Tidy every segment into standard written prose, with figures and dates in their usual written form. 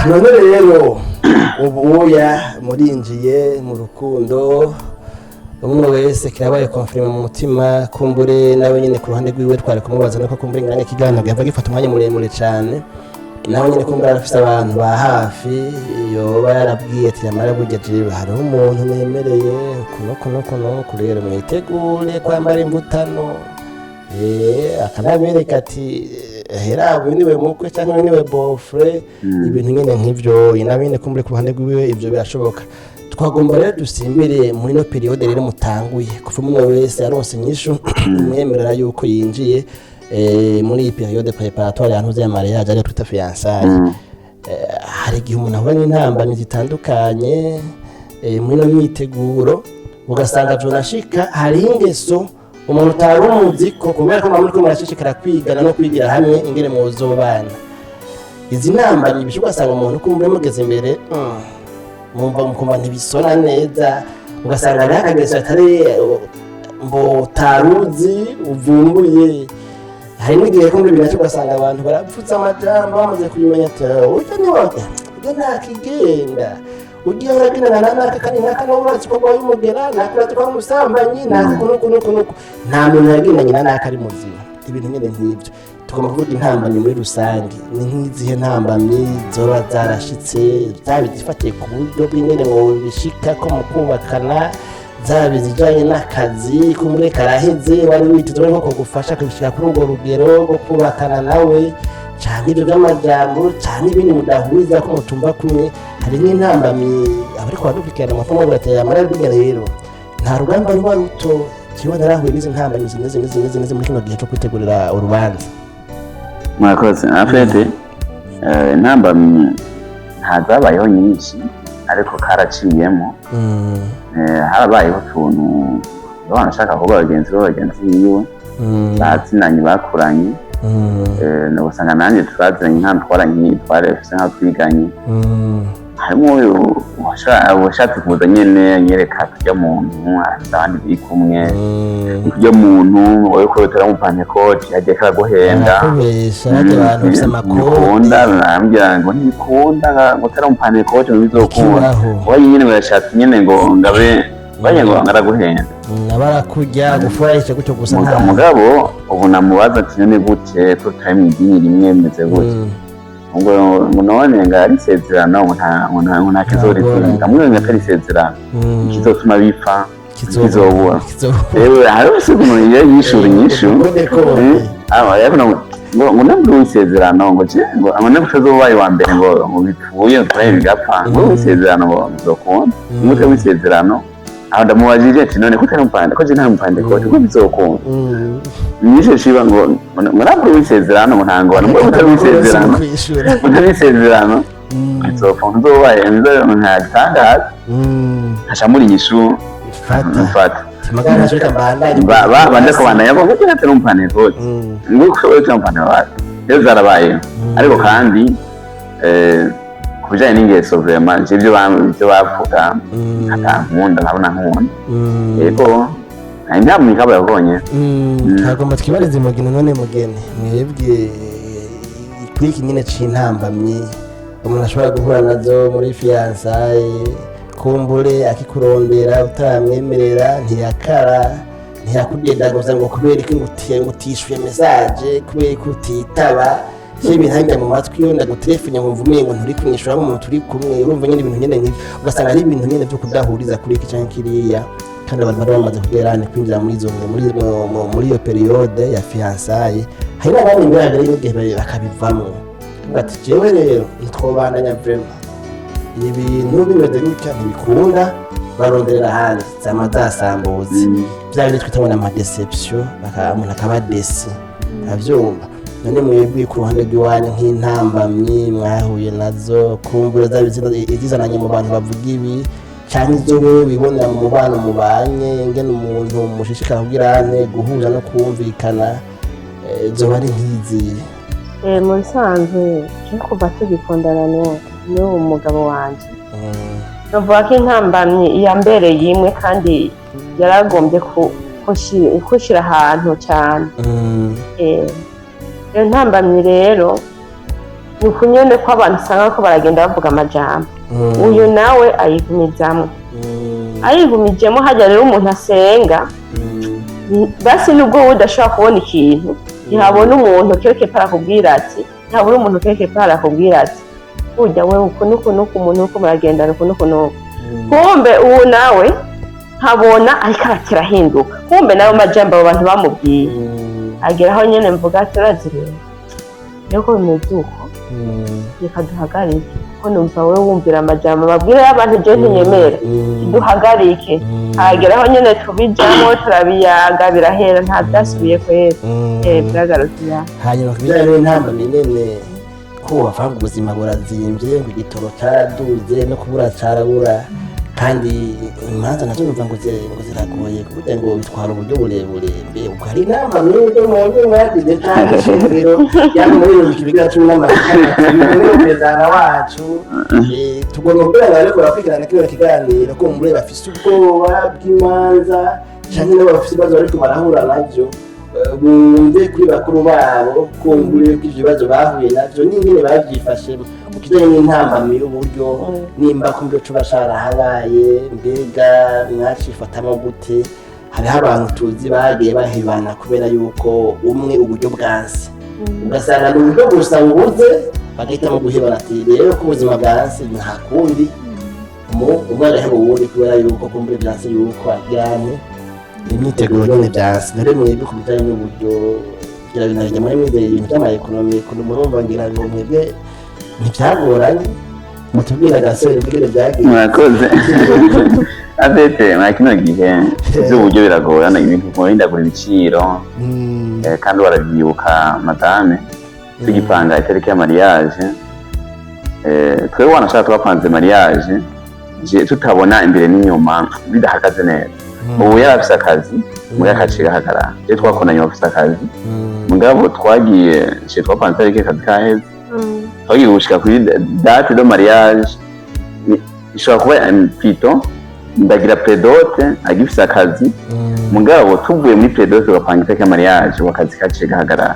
none rero ubuya murinjiye mu rukundo umwe wese kirabaye confirme mu mutima kumbure nawe nyine ku ruhande rwiwe twari kumubaza nuko kumbure ngane kiganiro gava gifata umwanya muremure cyane nawe nyine kumbure arafise abantu ba hafi yoba yarabwiye ati yamara bugeje hariho umuntu nemereye kuno kurera mwitegure kwambara imbutano akanabereka ati hera niwe mukwe cyangwa niwe bofre ibintu nyine nk'ivyo nawe nyine kumbure ku ruhande rwiwe ivyo birashoboka twagomba rero dusimbire muri no periode rero mutanguye kuva umwe wese aronse inyishu mwemerera yuko yinjiye muri iyi periode préparatoire yantu ya mariage ari twita fiançailles hari igihe umuntu ahura n'intambamyi zitandukanye muri no myiteguro ugasanga jonashika hari ingeso umuntu utarumuzi ko kubera ko muri ko murashishikara kwigana no kwigira hamwe ingene muzobana izi ntambamyi bishugasanga umuntu kumbe mugeze imbere mukumva ntibisona neza ugasanga ari akageso atari mbo taruzi uvumbuye hari n'igihe kumbe binacyo ugasanga abantu barapfutse amajambo bamaze kubimenya ati ujya niwoga ujya ntakigenda ugiye urabinana nanaka kandi naka n'uburatsi ko gwaye umugera nakurati kwa musambanyi nakunukunukunuku nta muntu yagendanye nanaka ari muzima ibintu nyine nk'ibyo tugomba kuvuga intambamyi muri rusange ni nk'izihe ntambamyi zoba zarashitse zabizifatiye ku buryo bw'ingene ngo bishika ko mu kubakana zabizijanye n'akazi kumure karaheze wari witeze ko kugufasha kubishika kuri urwo rugero rwo kubakana nawe cyane ibyo by'amajambo cyane ibindi mudahuriza ko mutumva kumwe hari n'intambamyi abariko badupikira amafomo burateye amarabige rero nta rugamba ruba ruto kibona rahuye n'izi ntambamyi zimeze muri kino gihe cyo kwitegurira urubanza mwakoze afete intambamyi ntazabayeho nyinshi ariko karaciyemo harabayeho utuntu abantu bashaka kuba bagenzi biwe batsinanye bakuranye nabusanga nanjye twazanye nka twaranye twarefise nka twiganye harimo washatse kuza nyene nyereka tujya muntu abandi biri kumwe tujya muntu wowe ko utara mu panekoti yagiye kaguhenda abantu bafite amakuru nambya ngo ntibikunda ngo utara mu panekoti bizokunda wowe nyene barashatse nyene ngo ngabe baye ngo ngaraguhenda nabarakujya gufurahisha gutyo gusa nta mugabo ubu namubaza ati none gute ko time idini rimwe meze gute ngo none ngari sezerano nta kizoritinda mwe ngakari sezerano kizotuma bipfa kizobura ewe harose umuntu yishura inyishu ngo nabwo wisezerano ngo amane kuzobaye wa mbere ngo bipfuye kure bigapfa ngo wisezerano ngo bizokunda mute wisezerano aho ndamubajije ati none ko ntampande ko nta mpande ko bizokunda nishe shiba ngo nabwo wisezerano ngo ntango ngo utawisezerano utawisezerano bizokunda uzobaye nta gitangaza hashamuri inyishu fata magana shaka banda bande ko banda yabo ko nta mpande ko ngo ko mpande wa rero zarabaye ariko kandi kubijanye n'ingeso vraiment ivyo bavuga nkunda nkabona nkunda yego ntabwo mikaba yabonye ntagomba twibarize mugene none mugene mwebwe kuri iki nyine c'intambamyi umuntu ashobora guhura nazo muri fiançailles kumbure akikurondera utamwemerera ntiyakara ntiyakugenda gusa ngo kubera iki ngutishuye message kubera ko utitaba ibintu hanga mu matwi yo ndagutelefone nkumva umengo nturi kumwishura mu muntu uri kumwe urumva nyine ibintu nyene nk'ibyo ugasanga ari ibintu nyene byo kudahuriza kuri iki canke kiriya kandi abantu bari bamaze kugerana kwinjira muri izo muri iyo periode ya fiançailles hari n'abandi mbere n'igihe bakabivamo ati jewe rero ntitwobandanya vraiment ibintu bimeze gutya ntibikunda baronderera hanze zamazasambuzi bya bintu twita ngo na deception umuntu akaba desi avyumva none mwebwe ku ruhande rw'iwanyu nk'intambamyi mwahuye nazo kumbura izizananye mu bantu bavuga ibi cyangwa izo wewe wibonera mu mubano mubanye ngene umuntu mushishikara kubwirane guhuza no kumvikana zoba ari nk'izi mu nsanzwe kuva tugikundana n'uwo mugabo wanje novuga ko intambamyi iyambereye imwe kandi yaragombye kushira ahantu cyane iyo ntambamyi rero ni ukunyene ko abantu usanga ko baragenda bavuga amajambo uyu nawe ayigumizamwo ayigumijemo hajya rero umuntu asenga basi nubwo wowe udashobora kubona ikintu ntihabona umuntu quelque part akubwira ati ntihabona umuntu quelque part akubwira ati burya we uku nuku umuntu uko muragendana uku nuku kumbe ubu nawe nkabona ariko arakirahinduka kumbe nawe majambo abo bantu bamubwiye ageraho nyene mvuga ati urazireba yuko bimeze uko reka duhagarike ko numva wowe wumvira amajambo babwira y'abantu je ntiyemera duhagarike ageraho nyene tubijamo turabiyaga birahera nta byasubiye kwera byagarutse hanyuma kubijyanye n'intambwe nene ko bavanga ubuzima burazimvye ngo igitoro cyaraduze no kubura carabura kandi imanza nazo numva ngo ziragoye kuburyo ngo bitwara uburyo burebure ubwo hari inama n'uburyo mwebwe mwagize cyane shingiro yamwe muri iyo kibiga cumi n'amafaranga wacu tugomba kugira ariko barakwigana kino kiganiro ko muri bafise ubwoba bw'imanza cyangwa nabo bafise ibibazo ariko barahura navyo bumve kuri bakuru babo kumbure ko ivyo bibazo bahuye navyo n'ingene bavyifashemo ukijanye n'intambamyi y'uburyo nimba kumbe co basharahabaye mbega mwacifatamo gute hariho abantu tuzi bagiye bahebana kubera yuko umwe uburyo bwanse ugasanga ni uburyo gusa bubuze bagahitamo guhebana ati rero ko ubuzima bwanse nta kundi umwe araheba uwundi kubera yuko kumbure byanse yuko agirane imyiteguro nyine byanse rero mwebwe ku bijyanye n'uburyo kugira ngo binajya muri mwizeye ibintu by'amaekonomi murumva ngira ngo mwebwe ntibyagoranye mutubwira gasore bwire byagiye murakoze abete mwa kino gihe by'uburyo biragorana ibintu muhindagura ibiciro kandi warabyibuka madame tugipanga itariki ya mariage twebwe wanashaka twapanze mariage tutabona imbere n'inyuma bidahagaze neza ubu yari afise akazi muri akaciye gahagarara je twakonanye bafise akazi mugabo twagiye twapanze itariki akazi kaheze twagiye gushika kuri date de mariage ishobora kuba pito ndagira predote agifise akazi mugabo tuvuye muri predote tugapanga itariki ya mariage wakazi kaciye gahagarara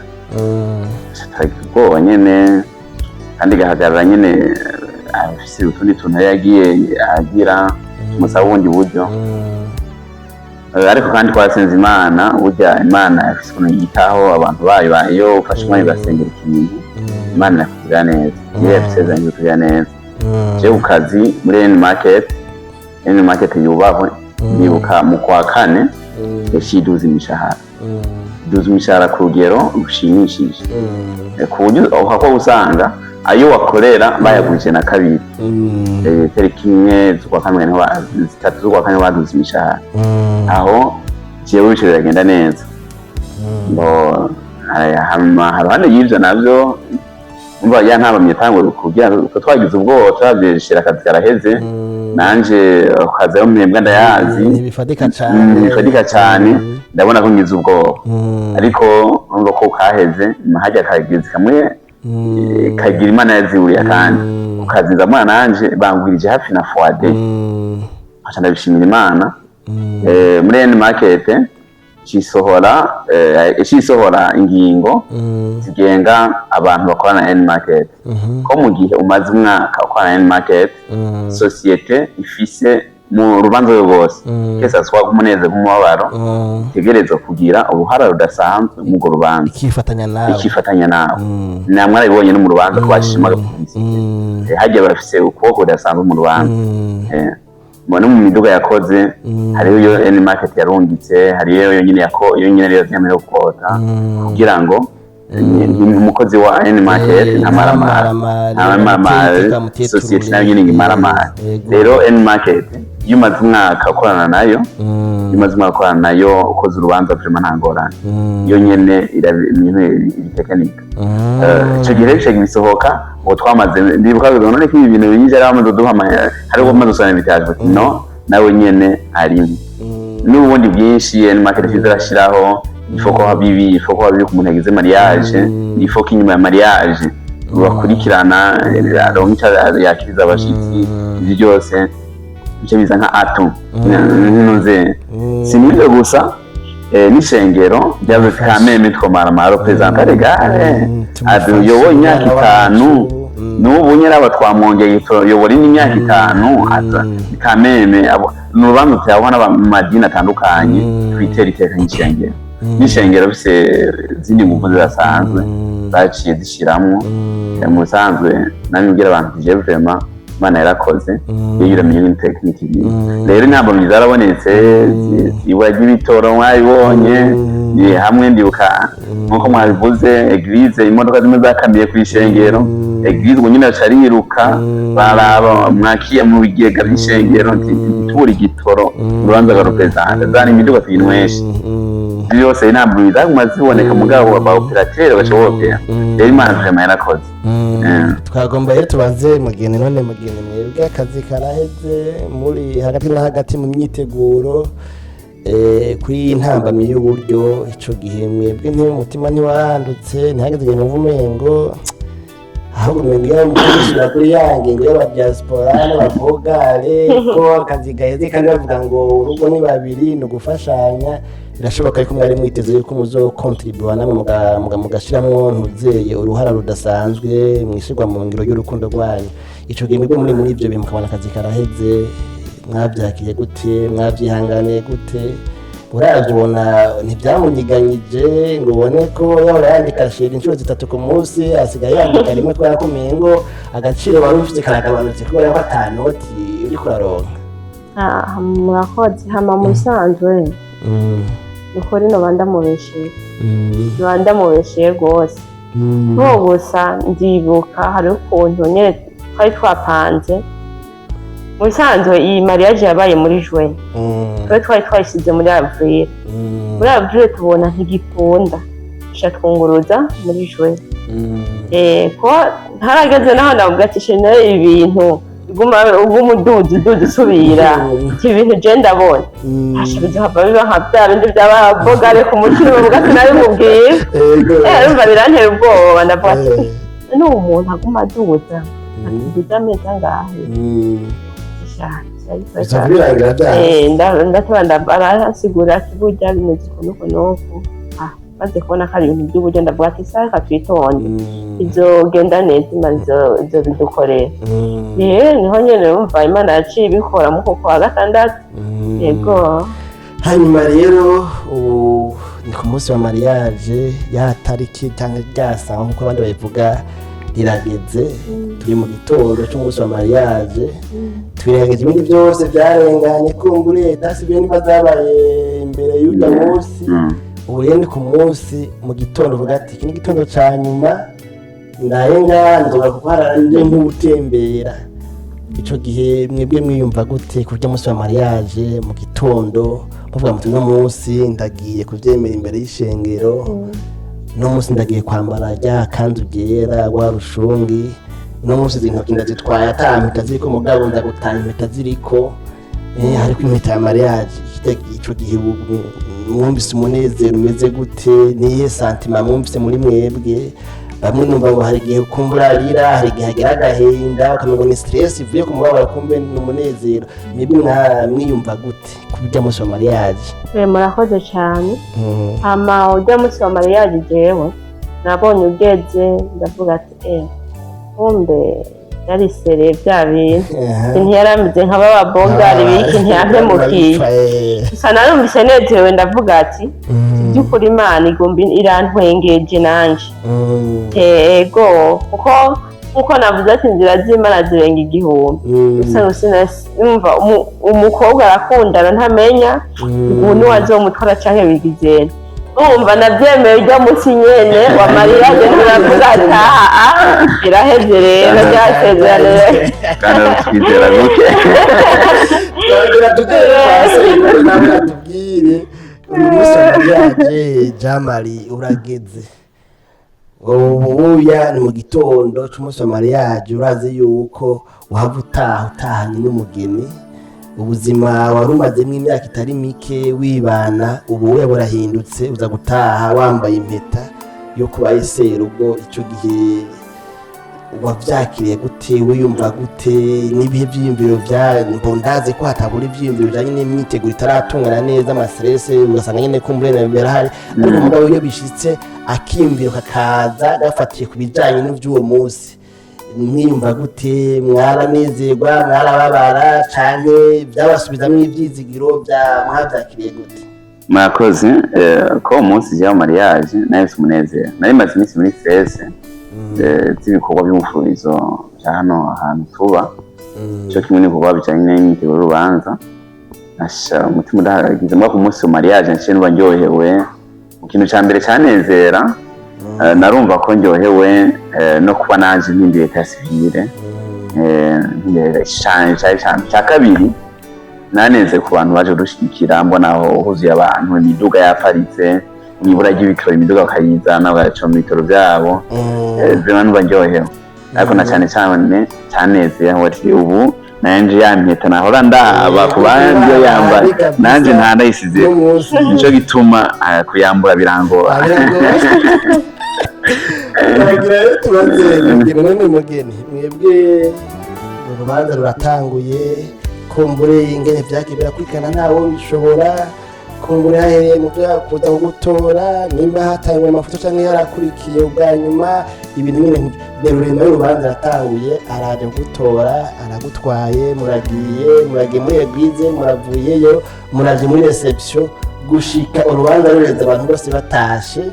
twagiye nyene kandi gahagarara nyene afise utundi tuntu yagiye agira musaba ubundi buryo ariko kandi twasenze Imana burya Imana yafise ukuntu yitaho abantu bayo iyo ufashe umwanya ugasengera ikintu Imana yakugirira neza iyo yafisezanye kugirira neza je ku kazi muri N market yubahwe nibuka mu kwa kane yashiduza imishahara ku rugero rushimishije ku buryo uko usanga ayo wakorera bayagurije na kabiri tariki imwe z'ukwa kane zitatu z'ukwa kane baduze imishahara aho jewe bice biragenda neza haruhande y'ivyo navyo umva ya ntabamye tangwe kugira ko twagize ubwoba twavyeshera akazi karaheze nanje akazi yo mwebwe ndayazi ntibifatika cyane ndabona ko ngize ubwoba ariko urumva ko kaheze mahajya kageze kamwe kagira Imana yaziburiye kandi ukaziza mwana nanje bangwirije hafi na foade acha ndabishimira Imana muri N market cisohora ingingo zigenga abantu bakorana na N market ko mu gihe umaze umwaka ukorana na N market societe ifise mu rubanza rwose kesa swa kumuneze kumubabaro tegerezwa kugira uruhara rudasanzwe mu go rubanza ikifatanya nawe namwe arabibonye no mu rubanza twashimaga polisi hajya bafise ukuboko rudasanzwe mu rubanza mbona mu miduga yakoze hariyo yo N market yarungitse hariyo yo nyine yo nyine rero yamere gukota kugira ngo umukozi wa N market namaramara societe nayo nyine ngimaramara rero N market yumaze umwaka ukorana nayo ukoze urubanza vrema ntangorane iyo nyene iritekenika ico gihe cyo gisohoka uwo twamaze ndibuka none ko ibintu byinshi ari amaze duhamanya hari uwo maze usana bitaje no nawe nyene ari n'ubundi bwinshi N market izarashiraho ifoko habibi ku muntu yagize mariage ifoko inyuma ya mariage bakurikirana aronka yakiriza abashitsi ibyo byose icyo biza nka atu ntuze sinibyo gusa n'ishengero ryavuze kameme twomaramara representante legale aduyoboye imyaka 5 n'ubu nyine aba twamwongeye tuyobora n'imyaka 5 aza kameme n'urubanza tuyabona mu madini atandukanye twitera iteka n'ishengero n'ishengero bise zindi nguvu zirasanzwe zaciye zishiramwo mu busanzwe nabibwira abantu je vraiment Imana yarakoze iyo uramenye ni technique rero ntabwo bizarabonetse iwaje bitoro mwabibonye ni hamwe ndibuka nkuko mwabivuze eglise imodoka zimwe zakamiye ku ishengero eglise ngo nyine acariruka baraba mwakiye mu bigega by'ishengero turi gitoro urubanza ga represent zani imiduga tuyinweshe byose ntabwo bizagumaziboneka mugabo ba operateur bashobora rero Imana vraiment yarakoze twagomba rero tubanze mugeni none mugeni mwebwe akazi karaheze muri hagati na hagati mu myiteguro kuri intambamyi y'uburyo ico gihe mwebwe umutima ntiwarandutse ntihageze igihe muvumengo ahubwo mwebwe mukishira kuri yange ngo y'aba diaspora n'abavogale ko akazi gaheze kandi bavuga ngo urugo ni babiri no gufashanya birashoboka ariko mwari mwiteze yuko muzo contribute namwe mugashiramwo ntuzeye uruhara rudasanzwe mwishirwa mu ngiro y'urukundo rwanyu ico gihe mwebwe muri ivyo bintu mukabona akazi karaheze mwavyakiye gute mwavyihanganiye gute uravyibona ntibyamunyiganyije ngo ubone ko yahora yandika shira inshuro 3 ku munsi asigaye yandika rimwe twarakomeye ngo agaciro wari ufite karagabanutse kubera ko atanoti uri kuraronka murakoze hama musanzwe ukuri no bandamubeshiye rwose nko gusa ndibuka hari ukuntu nyine twari twapanze musanzwe iyi mariage yabaye muri juin twari twayisize muri avril tubona ntigikunda twunguruza muri juin ko ntarageze naho navuga ati shenere ibintu umududu usubira ibintu je ndabona ashabize hava biba nka bya bindi by'abavogale ku mutima uvuga ati nabimubwiye urumva birantera ubwoba ndavuga ati n'uwo muntu aguma aduza ati ameze angahe ndasigura ati burya bimeze ukuntu nuku maze kubona ko ari ibintu by'uburyo ndavuga ati reka twitonde izogenda neza Imana izo bidukorera niho nyine wumva Imana yaciye ibikora mu kuko wa gatandatu yego hanyuma rero ni ku munsi wa mariage ya tariki cyangwa ryasa nk'uko abandi babivuga rirageze turi mu gitondo cy'umunsi wa mariage twirengagije ibindi byose byarenganye kumbure dasibye niba zabaye imbere y'uyu munsi ubu rero ni ku munsi mu gitondo uvuga ati iki ni igitondo cya nyuma ndaye nganzura kuko haranje nk'utembera ico gihe mwebwe mwiyumva gute ku buryo munsi wa mariage mu gitondo bavuga muti no munsi ndagiye kuvyemera imbere y'ishengero no munsi ndagiye kwambara rya kanzu ryera wa rushungi no munsi zintoki ndazitwaye atampeta ziriko mugabo ndagutanga impeta ziriko hariko impeta ya mariage ico gihe mwumvise umunezero umeze gute niye santima mwumvise muri mwebwe bamwe numva ngo hari igihe kumbura arira hari igihe agira agahinda ukamenya ni stress ivuye ku mubabaro kumbe n'umunezero mwebwe mwiyumva gute ku buryo munsi wa mariage murakoze cyane hama ujya munsi wa mariage jewe nabonye ugeze ndavuga ati kumbe yari sere bya bintu ntiyarameze nk'ababogari biki ntiyahemukiye gusa narumvise nezerewe ndavuga ati by'ukuri Imana igomba irantwengeje nanje yego kuko navuze ati inzira z'Imana zirenga igihumbi gusa numva umukobwa arakundana ntamenya ukuntu wazomutwara canke bigizera umva nabyemeye ujya munsi nyene wa mariage turavuga ati iraheze rero byasezerane kandi twizera guke tubwire uyu munsi wa mariage Jamali urageze ubuya ni mu gitondo cy'umunsi wa mariage urazi yuko uhava utahanye n'umugeni ubuzima wari umazemo imyaka itari mike wibana ubu we burahindutse uza gutaha wambaye impeta yo kuba iserugo icyo gihe wavyakiriye gute wiyumva gute n'ibihe byiyumviro bya mbondaze ko hatabura ibyiyumviro bijanye n'imyiteguro itaratungana neza amastress ugasanga nyine kumbure birahari ariko umugabo iyo bishitse akiyumviro kakaza gafatiye ku bijanye n'ivy'uwo munsi mwiyumva gute, mwaranezerwa mwarababara canke byabasubizamwo ivyizigiro mwavyakiriye gute? Murakoze ko umunsi ujya mu mariage nahise umunezero, nari maze iminsi muri stress z'ibikorwa by'umufurizo bya hano ahantu tuba, cyo kimwe n'ibikorwa bijanye n'imyiteguro y'urubanza. Asha umutima udahagaze mwa ku munsi wa mariage nce nuba ndyohewe, ikintu ca mbere canezera narumva ko ndyohewe no kuba nanje mpinduye etat civile, cya kabiri naneze ku bantu baje gushikira, mbona aho huzuye abantu, imiduga yaparitse, nibura ry'ibitoro imiduga bakayizana bagaca mu bitoro byabo, vraiment numva ndyohewe. Ariko na cyane cyane cyanezeye wati ubu nanje yampeta nahora ndaba ku bandi yambara nanje ntandayisize, nico gituma kuyambura birangora. Bagira tubaze nimwe mu mugeni mwebwe urubanza ruratanguye, kumbure ingene vyakibera kwikana ntawo bishobora, kumbure hahereye mu kuza gutora, nimba hatangwe amafoto canke yarakurikiye ubwa nyuma ibintu nyine derurema y'urubanza ratanguye, araje gutora aragutwaye, muragiye muri eglise, muravuyeyo muraje muri reception, gushika urubanza rureze abantu bose batashe,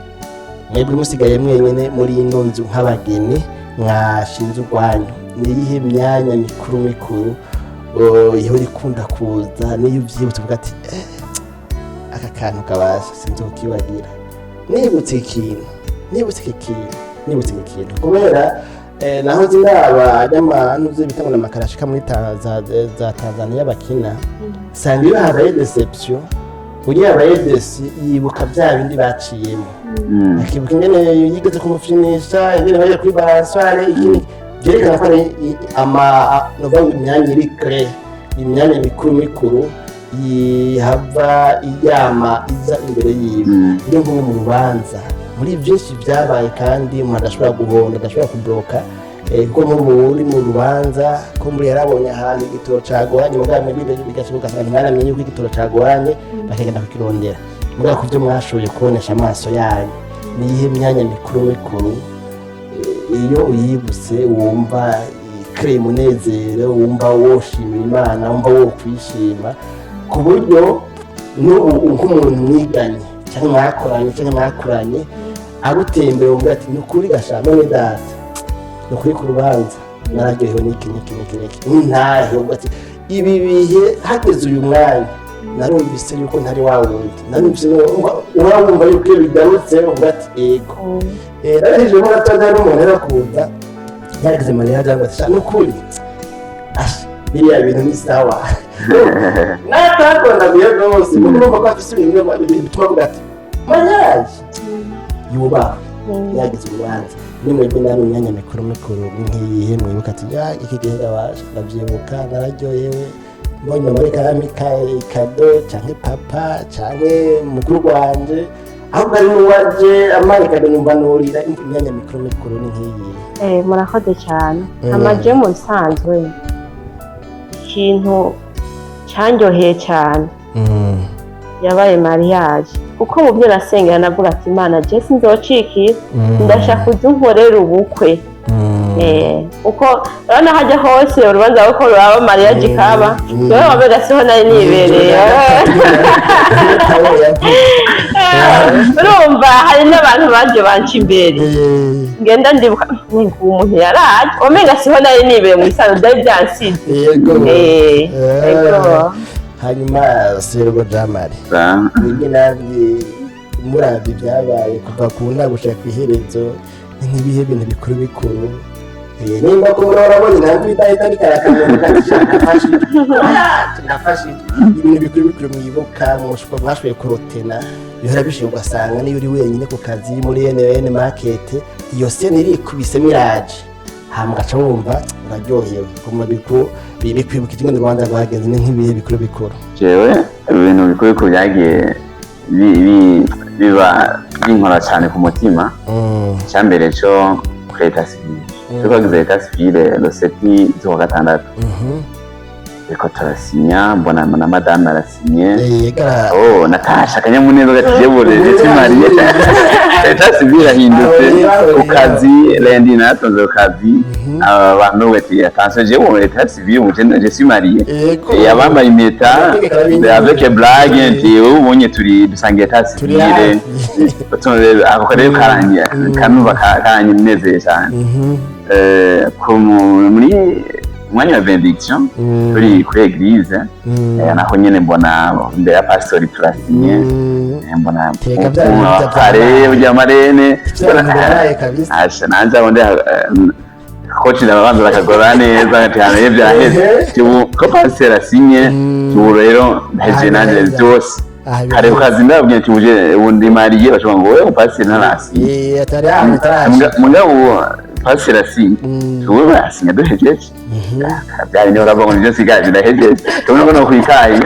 mwebwe musigaye mwenyene muri ino nzu nk'abageni mwashinze urwanyu. Niyihe myanya mikuru ihora ikunda kuza niyo uvyibutse uvuga ati aka kantu kabasha sinzokibagira, nibutse ikintu kubera naho zinaba y'amantu bitangwa na makarashika muri za Tanzania bakina, sanga iyo habaye deception ugiye abaye desi yibuka bya bindi baciyemo, akibuka ingene yigeze kumufinisha, ingene baje kuri balansware, ikindi byerekana ko imyanya iri kare, imyanya mikuru yihava iyama iza imbere yiwe. Iyo nko mu rubanza muri byinshi byabaye kandi umuntu adashobora guhonda, adashobora kubloka, kuko nk'ubu uri mu rubanza ko muri yarabonye ahantu igitoro cagoranye mugabo bigashoboka abantu baramenye ko igitoro cagoranye bakagenda kukirondera, mugabo ku byo mwashoboye kubonesha amaso yanyu niyihe myanya mikuru iyo uyibutse wumva ikire umunezero, wumva woshimira Imana, wumva wo kwishima ku buryo nk'umuntu mwiganye cyangwa mwakoranye agutembera uvuga ati ni ukuri gasha none data ni ukuri ku rubanza nararyohewe n'iki ntahe, uvuga ati ibi bihe hageze uyu mwanya narumvise yuko ntari wawundi, narumvise urabumva yuko iyo bigarutse uvuga ati ego. Narahije ko nataza n'umuntu arakuza yarageze mariage cyangwa ati ni ukuri biriya bintu ni sawa natakunda biyo rwose kuko urumva ko afise ibintu bituma avuga ati mariage yubaha yagize urubanza. Nimwebwe nari imyanya mikuru nk'iyihe mwibuka ati iki gihe ndavyibuka nararyohewe mbonye muri kado canke papa canke mukuru wanje ahubwo ari n'uwaje amarikado numva nurira, imyanya mikuru ni nk'iyihe? Murakoze cyane. Amaje mu nsanzwe ikintu cyanjyoheye cyane yabaye mariage, kuko mu byo nasengera navuga ati Imana je sinzocikira, ndashaka uzunkorera ubukwe. Uko urabona hajya hose urubanza ko ruraba mariage kaba yewe wabega siho nari nibereye, urumva hari n'abantu baje banca imbere ngenda ndibuka umuntu yaraje omenga siho nari nibereye mu isano byari byansize. Hanyuma Sergo Jamari nibi nabye murabi byabaye kuva ku nta gushaka iherezo n'ibihe bintu bikuru nimba ko murabona ntabwo idahita bikarakana nafashe ibintu bikuru mwibuka mwashoboye kurotena bihora bishimye ugasanga niyo uri wenyine ku kazi muri NN market, iyo scene irikubise miraje mugaca wumva uraryohewe kuma bikwibuka ikindi Rwanda rwagenze nk'ibihe bikuru. Jewe ibintu bikuru byagiye biba binkora cyane ku mutima. Cyambere cyo etat civile, twagize etat civile le 7 z'ukwa gatandatu. ariko turasinya mbona na madame arasinye yega natasha akanyamuneza gatiyebure ndetse mariye leta civile irahindutse ku kazi lendi natonze ku kazi abantu bati attention je ubu leta civile ubu je suis marié yabambaye impeta avec blague nti ubonye turi dusangiye leta civile ako karere karangiye kanuba karanginezeye cyane muri umwanya wa benediction turi kuri eglise naho nyene mbona imbere ya pastori turasinye mbona pare ujya marene asha nanje abonde kochi n'abantu bakagora neza ati hano byaheze ko pastor asinye ubu rero ndaje nanje byose kare ukazi ndabwiye ati uje ubundi mariye bashobora ngo wewe pastor ntarasi mugabo pastor asinye ubu asinye duhejeje byari niho urabona ngo nibyo sigaje ndahejeje tubona ko no kwikaye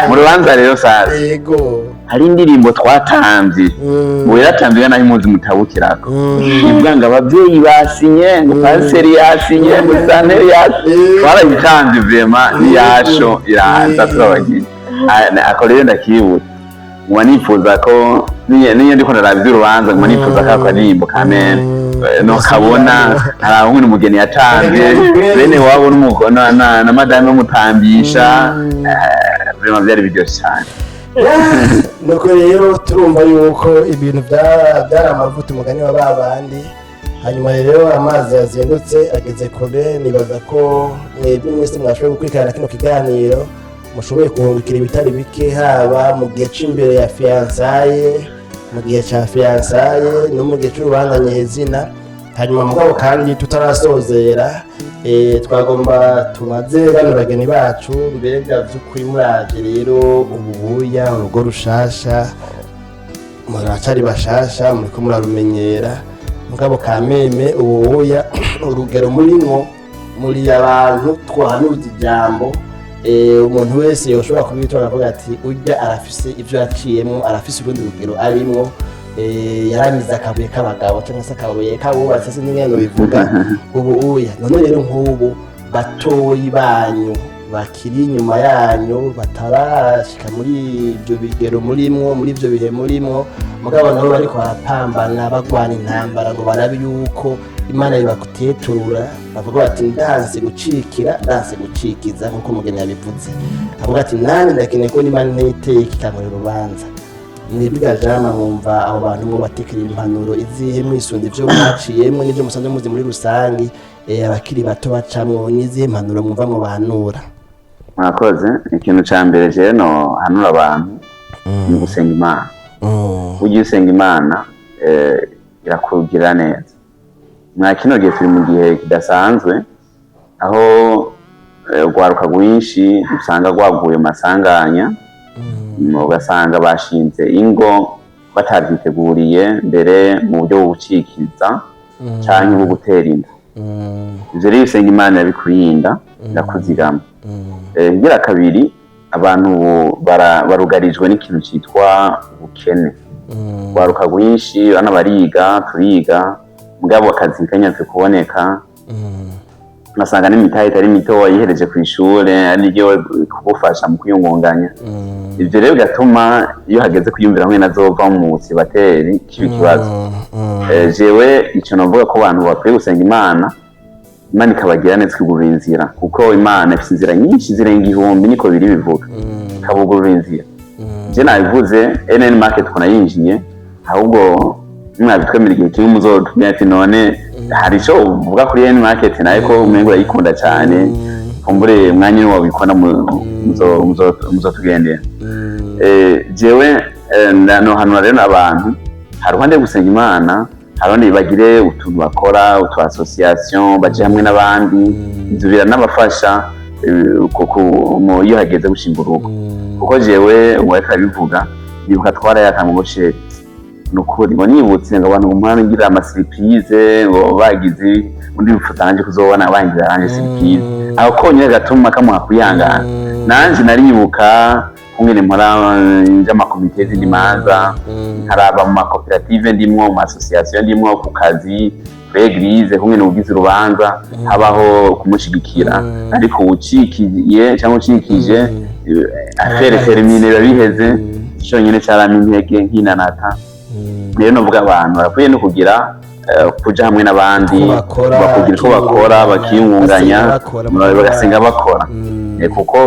mu rubanza rero sasa yego hari indirimbo twatambye ngo yaratambye naho impunzi mutabukirako ivuga ngo ababyeyi basinye ngo paseri yasinye ngo santeri yasinye twarayitambye vraiment niyasho iraza turabagiye ako rero ndakibuka ngo nifuza ko niyo ndiko ndaravye urubanza ngo nifuza ko akaririmbo kamene no kabona hari umwe umugeni yatambye bene wabo n'umukono na madame umutambisha vraiment byari biryoshye cyane nuko rero turumva yuko ibintu byari amavuta umugani wa babandi hanyuma rero amazi yazindutse ageze kure nibaza ko mwebwe mwese mwashoboye gukurikirana kino kiganiro mushoboye kuhungukira ibitari bike haba mu gihe c'imbere ya fiançaye mu gihe ca fiançaye no mu gihe c'urubanza nyezina hanyuma mugabo kandi tutarasozera twagomba tumaze bano bageni bacu mbega vy'ukuri muraje rero ububuya urugo rushasha muracari bashasha muriko murarumenyera mugabo kameme ububuya urugero murimwo muri abantu twahanuza ijambo umuntu wese yoshobora kubitora avuga ati urya arafise ivyo yaciyemwo arafise urundi rugero arimwo yaramize akabuye k'abagabo cyangwa se akabuye k'abubatsi se n'ingendo bivuga ubu uya none rero nk'ubu batoyi banyu bakiri inyuma yanyu batarashika muri ibyo bigero murimwo muri ibyo bihe murimwo mugabo nabo bariko barapambana bagwana intambara ngo barabe yuko Imana ibakuteturura bavuga bati ndanse gucikira ndanse gucikiza nk'uko umugeni yabivuze avuga ati nanjye ndakeneye ko Imana ntiteye ikikamura urubanza mwebwe jama mwumva abo bantu mu batekera impanuro izihe mwisunda ivyo mwaciyemwe n'ivyo musanzwe muzi muri rusangi abakiri bato bacamwo n'izihe mpanuro mwumva mu bahanura mwakoze ikintu ca mbere je no hanura abantu mu gusenga Imana ugiye usenga Imana irakugira neza mwa kino gihe turi mu gihe kidasanzwe aho rwaruka rwinshi usanga rwaguye masanganya ugasanga bashinze ingo batabyiteguriye mbere mu buryo bwo gucikiza cyangwa bwo gutera inda ivyo rero usenga Imana yabikurinda ndakuzigama ngira kabiri abantu barugarijwe n'ikintu cyitwa ubukene rwaruka rwinshi bana bariga turiga mugabo akazi kanyatse kuboneka nasanga n'imitahe itari mito wayihereje ku ishure ari ryo kugufasha mu kwiyungunganya ivyo rero gatuma iyo hageze kwiyumvira hamwe nazova mu sibateri kibi kibazo jewe ico novuga ko abantu bakwiye gusenga Imana ikabagira neza kwigurira inzira kuko Imana ifite inzira nyinshi zirenga 1000 niko biri bivuga kabugurura inzira je nabivuze NN market kuna yinjiye ahubwo mwabitwemera igihe kimwe muzotubwira ati none hari ico uvuga kuri NN market naye ko umengo urayikunda cyane kumbure mwanya wabikona muzotugendera jewe no hano rero abantu hari uruhande gusenga Imana harone bagire utuntu bakora utu association baje hamwe n'abandi inzubira n'abafasha kuko iyo hageze gushinga urugo kuko jewe umweka bivuga nibuka twara yakamugoshe nukuri ngo nibutse ngo abantu umwana ngira ama surprise ngo bagize undi bifatanje kuzobona bangira anje surprise aho konyera gatuma kamuha kuyangana nanje naribuka kungene mpora njama komite z'imimanza haraba mu makoperative ndimwo mu association ndimwo ku kazi kuri eglise kumwe n'ugize urubanza habaho kumushigikira ariko ucikiye cyangwa ucikije affaire termine biheze cyonyine cyarama intege nk'inanata rero novuga abantu barakwiye no kugira kuja hamwe n'abandi bakugira ko bakora bakiyungunganya bagasenga bakora kuko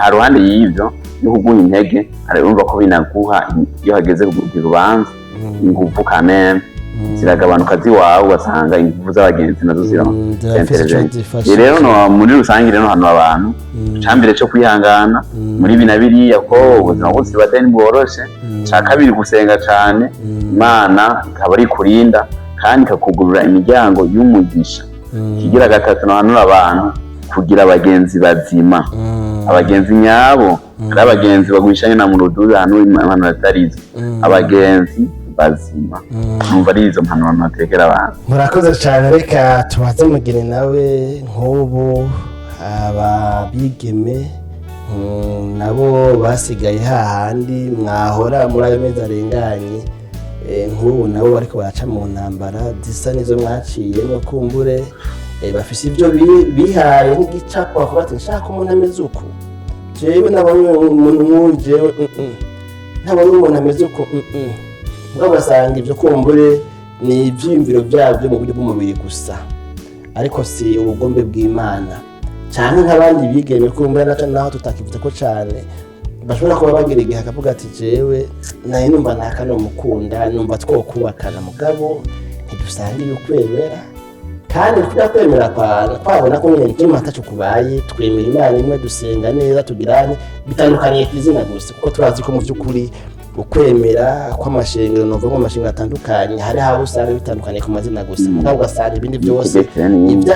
hari ruhande y'ivyo yo kuguha intege urumva ko binaguha iyo hageze kugira urubanza inguvu kameme ziragabanuka ziwawe ugasanga inguvu z'abagenzi nazo ziraenterejenti rero muri rusange rero hano abantu icambere cyo kwihangana muri bina biriya ko ubuzima bwose batari bworoshe ca kabiri gusenga cane Imana ikaba ari kurinda kandi ikakugurura imiryango y'umugisha kigira gatatu nahanura abantu kugira abagenzi bazima abagenzi nyabo ari abagenzi bagwishanye na muruduza hano imana atarizo abagenzi bazima numva ari izo mpanuro natekera abantu murakoze cyane reka tubaze mugire nawe nk'ubu ababigeme nabo basigaye hahandi mwahora muri ayo mezi arenganye nk'ubu nabo bariko baraca mu ntambara zisa nizo mwaciye no kumbure bafise ibyo bihaye nk'igicapo bavuga ati nshaka umuntu ameze uku jewe nabonye umuntu nk'ujewe ntabonye umuntu ameze uku ngo basanga ibyo kumbure ni ibyiyumviro byabyo mu buryo bw'umubiri gusa ariko si ubugombe bw'Imana cyane nk'abandi bigeme kumbure naho tutakivuze ko cyane bashobora kuba bagira igihe akavuga ati jewe naye numva nakano mukunda numva twokubakana mugabo ntidusangiye ukwemera kandi kwemera kwabona ko nyine ntuma atacu kubaye twemera Imana imwe dusenga neza tugirane bitandukanye kwizina gusa kuko turazi ko mu by'ukuri ukwemera kw'amashengero no vuga amashengero atandukanye hari hawo usanga bitandukanye ku mazina gusa mugabo ugasanga ibindi byose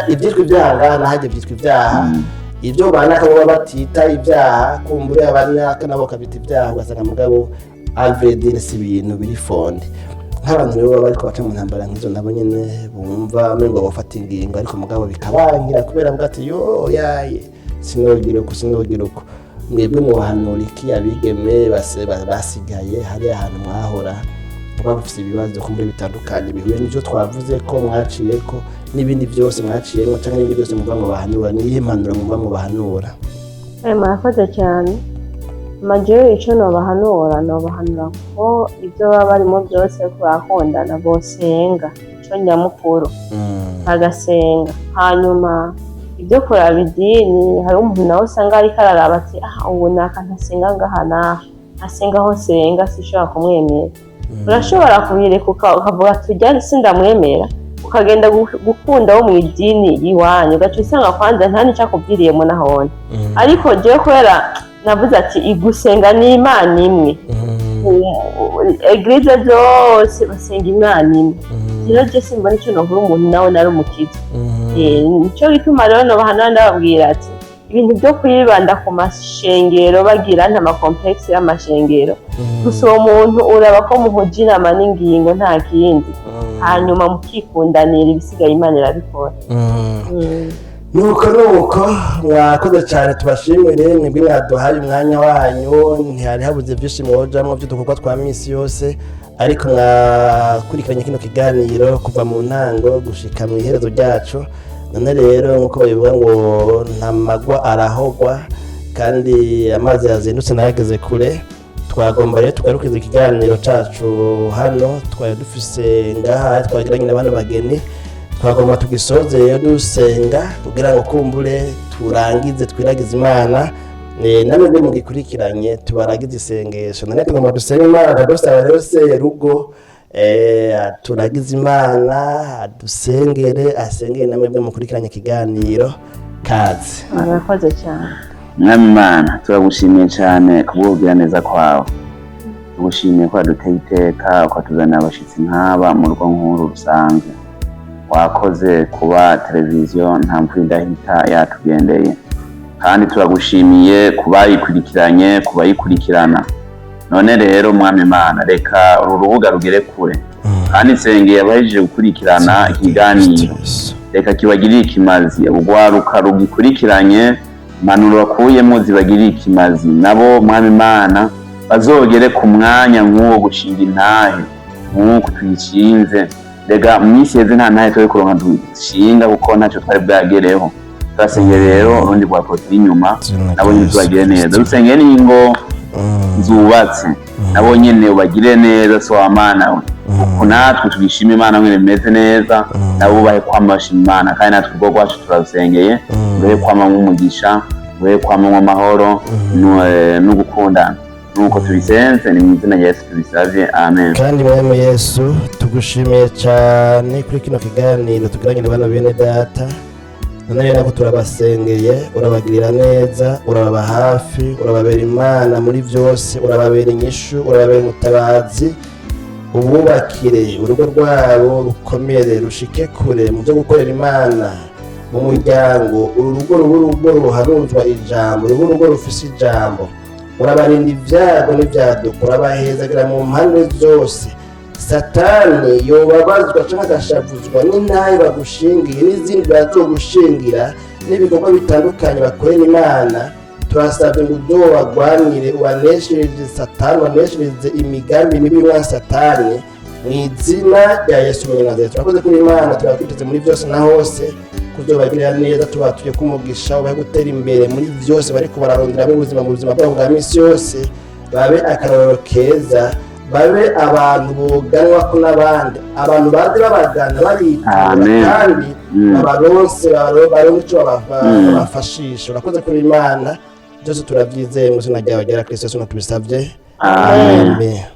ibyitwa ibyaha nahaje byitwa ibyaha ibyo banaka baba batita ibyaha kumbure abanaka nabo kabita ibyaha ugasanga mugabo alvedire si ibintu biri fonde nk'abantu rero baba ariko baca mu ntambara nk'izo nabo nyene bumva mengo bafata ingingo ariko mugabo bikabangira kubera avuga ati yo yaye sinogira uko mwebwe muhanura iki abigeme basigaye hari ahantu mwahora bafite ibibazo kumbure bitandukanye bihuye n'ibyo twavuze ko mwaciye ko n'ibindi byose mwaciyemo cyangwa n'ibindi byose muva mu bahanura niyihe mpanuro muva mu bahanura murakoze cyane majeyo icyo nobahanura ko ibyo baba barimo byose bakundana bosenga icyo nyamukuru bagasenga hanyuma ibyo kuraba idini hari umuntu nawe usanga ariko araraba ati ubu ntasenga ngaha asenga aho senga sishobora kumwemera urashobora kubireka ukavuga tujya sindamwemera ukagenda gukunda wo mu idini iwanyu ugaca usanga kwanza nta nicyo akubwiriyemo nahone ariko jewe kubera navuze ati igusenga ni Imana imwe eglise zose basenga Imana imwe rero je simbona icyo nohura umuntu nawe nari umukiza nicyo gituma rero nobahanura ndababwira ati ibintu byo kwibanda ku mashengero bagira nta makomplexe y'amashengero gusa uwo muntu uraba ko muhuje inama n'ingingo nta kindi hanyuma mukikundanira ibisigaye Imana irabikora nuko mwakoze cyane tubashimire mwebwe mwaduhaye umwanya wanyu ntihari habuze byinshi mwojamwo by'udukorwa twa misi yose ariko mwakurikiranye kino kiganiro kuva mu ntango gushika mu iherezo ryacu none rero nk'uko babivuga ngo nta magwa arahogwa kandi amazi yazindutse nayageze kure twagomba rero tugarukiza ikiganiro cacu hano twari dufise ngaha twagiranye n'abandi bageni twagomba tugisoze rero dusenga kugira ngo kumbure turangize twiragize Imana namwe mugikurikiranye tubaragize isengesho none tugomba dusenga Imana dusaba rero se rugo turagize Imana adusengere asengere namwe mukurikiranye ikiganiro kaze murakoze cyane mwami Imana turagushimiye cyane kubwira neza kwawe tugushimiye ko aduteye iteka kwatuzanira abashitsi nk'aba mu rugo nkuru rusanzwe wakoze kuba televiziyo nta mvura idahita yatugendeye kandi turagushimiye kubayikurikiranye kubayikurikirana none rero mwami Imana reka uru rubuga rugere kure kandi nsengeye abahejeje gukurikirana ikiganiro reka kibagirire ikimazi urwaruka rugikurikiranye impanuro bakuyemo zibagirire ikimazi nabo mwami Imana bazogere ku mwanya nk'uwo gushinga intahe nk'uko tuyishinze rega mu minsi yeze nta ntahe turi kuronka dushinga kuko ntacyo twari bwagereho turasengera rero urundi rwa porotiri inyuma nabo nyine tubagire neza dusengera n'ingo zubatse nabo nyine ubagire neza so amana kuko natwe tubishima Imana mwene meze neza nabo bahe kwamashima Imana kandi natwe ubwo rwacu turasengeye bahe kwama nk'umugisha bahe kwama nk'amahoro no gukundana nuko tubisenze ni mu izina rya Yesu tubisavye amen. Kandi mwami Yesu tugushimiye cyane kuri kino kiganiro tugiranye bana bene data none nako turabasengeye urabagirira neza urababa hafi urababera Imana muri byose urababera inyishu urababera mutabazi ububakire urugo rwabo rukomere rushike kure mu byo gukorera Imana mu muryango urugo ruharuzwa ijambo urugo rufise ijambo urabarinda ibyago n'ibyaduka urabahezagira mu mpande zose satani yobabazwa cyangwa agashavuzwa n'intahe bagushingiye n'izindi bazogushingira n'ibikorwa bitandukanye bakorera Imana turasabye ngo ibyo bagwanire ubaneshereze satani ubaneshereze imigambi mibi wa satani mu izina rya Yesu Munyanazareti turakoze kuri Imana turakwiteze muri byose na hose kuzobagirira neza tubatuye kumugisha ubahe gutera imbere muri byose bariko bararondera mu buzima bwabo bwa misi yose babe akarorero keza babe abantu boganwa ko n'abandi abantu bazi babagana baritura kandi babaronse icyo babafashisha urakoze kuri Imana byose turabyizeye mu izina ryawe rya Kristo Yesu tubisabye amen.